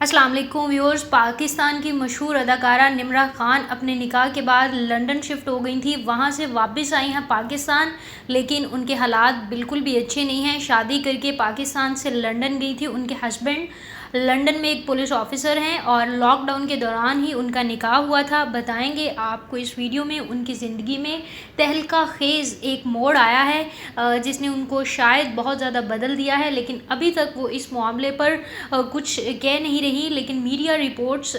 अस्सलाम वालेकुम व्यूअर्स। पाकिस्तान की मशहूर अदाकारा निम्रा खान अपने निकाह के बाद लंदन शिफ्ट हो गई थी। वहाँ से वापस आई हैं पाकिस्तान, लेकिन उनके हालात बिल्कुल भी अच्छे नहीं हैं। शादी करके पाकिस्तान से लंदन गई थी। उनके हस्बैंड लंदन में एक पुलिस ऑफिसर हैं और लॉकडाउन के दौरान ही उनका निकाह हुआ था। बताएंगे आपको इस वीडियो में उनकी ज़िंदगी में तहलका खेज़ एक मोड़ आया है जिसने उनको शायद बहुत ज़्यादा बदल दिया है, लेकिन अभी तक वो इस मामले पर कुछ कह नहीं रही। लेकिन मीडिया रिपोर्ट्स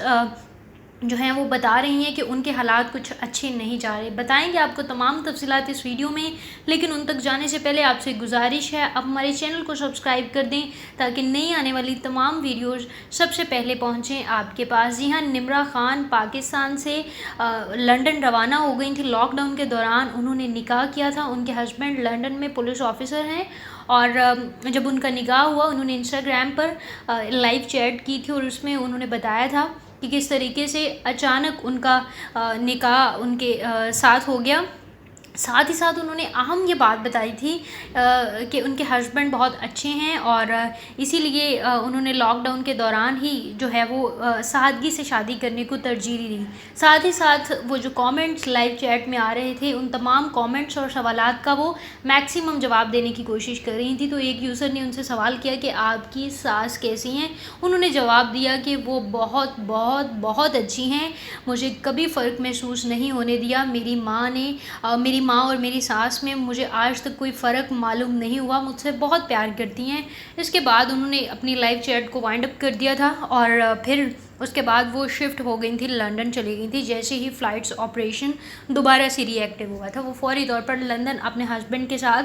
जो हैं वो बता रही हैं कि उनके हालात कुछ अच्छे नहीं जा रहे। बताएंगे आपको तमाम तफसीलात इस वीडियो में, लेकिन उन तक जाने से पहले आपसे गुजारिश है आप हमारे चैनल को सब्सक्राइब कर दें ताकि नई आने वाली तमाम वीडियोस सबसे पहले पहुंचें आपके पास। जी हाँ, निम्रा खान पाकिस्तान से लंदन रवाना हो गई थी। लॉकडाउन के दौरान उन्होंने निकाह किया था। उनके हस्बैंड लंदन में पुलिस ऑफिसर हैं और जब उनका निकाह हुआ उन्होंने इंस्टाग्राम पर लाइव चैट की थी और उसमें उन्होंने बताया था कि किस तरीके से अचानक उनका निकाह उनके साथ हो गया। साथ ही साथ उन्होंने अहम ये बात बताई थी कि उनके हस्बैंड बहुत अच्छे हैं और इसीलिए उन्होंने लॉकडाउन के दौरान ही जो है वो सादगी से शादी करने को तरजीह दी। साथ ही साथ वो जो कमेंट्स लाइव चैट में आ रहे थे उन तमाम कमेंट्स और सवालात का वो मैक्सिमम जवाब देने की कोशिश कर रही थी। तो एक यूज़र ने उनसे सवाल किया कि आपकी सास कैसी हैं। उन्होंने जवाब दिया कि वो बहुत बहुत बहुत अच्छी हैं, मुझे कभी फ़र्क महसूस नहीं होने दिया। मेरी माँ और मेरी सास में मुझे आज तक कोई फ़र्क मालूम नहीं हुआ, मुझसे बहुत प्यार करती हैं। इसके बाद उन्होंने अपनी लाइव चैट को वाइंड अप कर दिया था और फिर उसके बाद वो शिफ्ट हो गई थी, लंदन चली गई थी। जैसे ही फ़्लाइट्स ऑपरेशन दोबारा से रीएक्टिव हुआ था वो फौरी तौर पर लंदन अपने हस्बैंड के साथ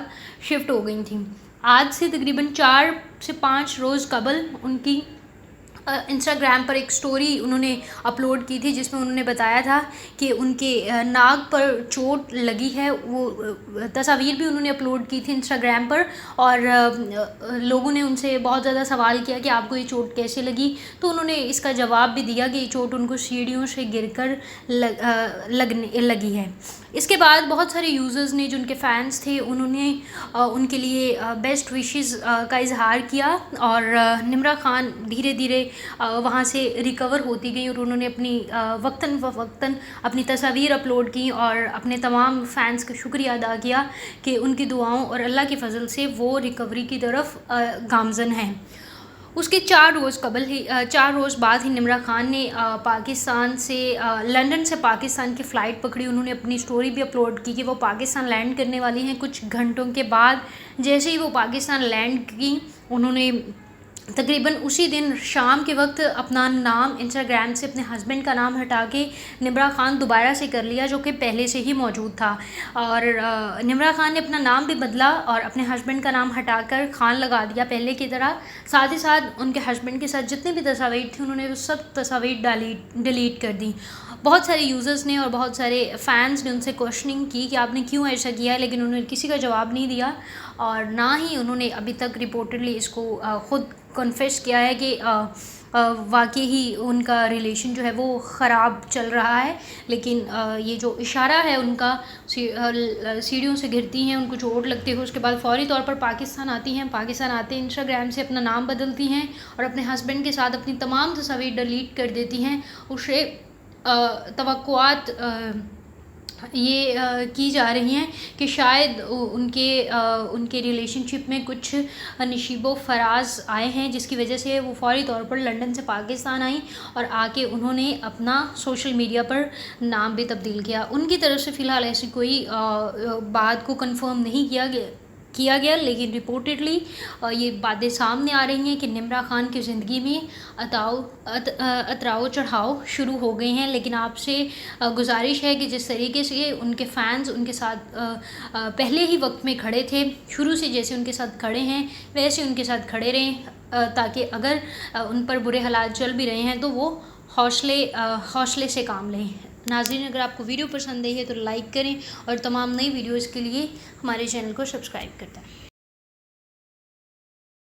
शिफ्ट हो गई थी। आज से तकरीबन 4 से 5 रोज़ कबल उनकी इंस्टाग्राम पर एक स्टोरी उन्होंने अपलोड की थी जिसमें उन्होंने बताया था कि उनके नाक पर चोट लगी है। वो तस्वीर भी उन्होंने अपलोड की थी इंस्टाग्राम पर और लोगों ने उनसे बहुत ज़्यादा सवाल किया कि आपको ये चोट कैसे लगी। तो उन्होंने इसका जवाब भी दिया कि ये चोट उनको सीढ़ियों से गिरकर लगने लगी है। इसके बाद बहुत सारे यूज़र्स ने जो उनके फ़ैन्स थे उन्होंने उनके लिए बेस्ट विशेस का इजहार किया और निम्रा खान धीरे धीरे वहाँ से रिकवर होती गई और उन्होंने अपनी वक्तन फ़वक्तन अपनी तस्वीर अपलोड की और अपने तमाम फ़ैन्स का शुक्रिया अदा किया कि उनकी दुआओं और अल्लाह के फ़ज़ल से वो रिकवरी की तरफ गामज़न हैं। उसके 4 रोज़ बाद ही निम्रा खान ने पाकिस्तान से लंदन से पाकिस्तान की फ़्लाइट पकड़ी। उन्होंने अपनी स्टोरी भी अपलोड की कि वो पाकिस्तान लैंड करने वाली हैं कुछ घंटों के बाद। जैसे ही वो पाकिस्तान लैंड की उन्होंने तकरीबन उसी दिन शाम के वक्त अपना नाम इंस्टाग्राम से अपने हस्बैंड का नाम हटा के निम्रा खान दोबारा से कर लिया, जो कि पहले से ही मौजूद था। और निम्रा खान ने अपना नाम भी बदला और अपने हस्बैंड का नाम हटाकर खान लगा दिया पहले की तरह। साथ ही साथ उनके हस्बैंड के साथ जितनी भी तस्वीर थी उन्होंने वो सब तस्वीर डिलीट कर दी। बहुत सारे यूज़र्स ने और बहुत सारे फ़ैन्स ने उनसे क्वेश्चनिंग की कि आपने क्यों ऐसा किया, लेकिन उन्होंने किसी का जवाब नहीं दिया और ना ही उन्होंने अभी तक रिपोर्टेडली इसको ख़ुद कन्फेस किया है कि वाकई ही उनका रिलेशन जो है वो ख़राब चल रहा है। लेकिन ये जो इशारा है उनका सीढ़ियों से गिरती हैं, उनको चोट लगती है, उसके बाद फ़ौरी तौर पर पाकिस्तान आती हैं। पाकिस्तान आते इंस्टाग्राम से अपना नाम बदलती हैं और अपने हस्बैंड के साथ अपनी तमाम तस्वीर डिलीट कर देती हैं। उसे तवक्कुआत ये की जा रही हैं कि शायद उनके रिलेशनशिप में कुछ नशीबो फराज आए हैं जिसकी वजह से वो फौरी तौर पर लंदन से पाकिस्तान आई और आके उन्होंने अपना सोशल मीडिया पर नाम भी तब्दील किया। उनकी तरफ से फ़िलहाल ऐसी कोई बात को कंफर्म नहीं किया गया, लेकिन रिपोर्टेडली ये बातें सामने आ रही हैं कि निम्रा खान की ज़िंदगी में अतराव चढ़ाव शुरू हो गए हैं। लेकिन आपसे गुजारिश है कि जिस तरीके से उनके फ़ैन्स उनके साथ पहले ही वक्त में खड़े थे, शुरू से जैसे उनके साथ खड़े हैं वैसे उनके साथ खड़े रहें ताकि अगर उन पर बुरे हालात चल भी रहे हैं तो वो हौसले से काम लें। नाज़रीन, अगर आपको वीडियो पसंद आई है तो लाइक करें और तमाम नई वीडियोज़ के लिए हमारे चैनल को सब्सक्राइब करते हैं।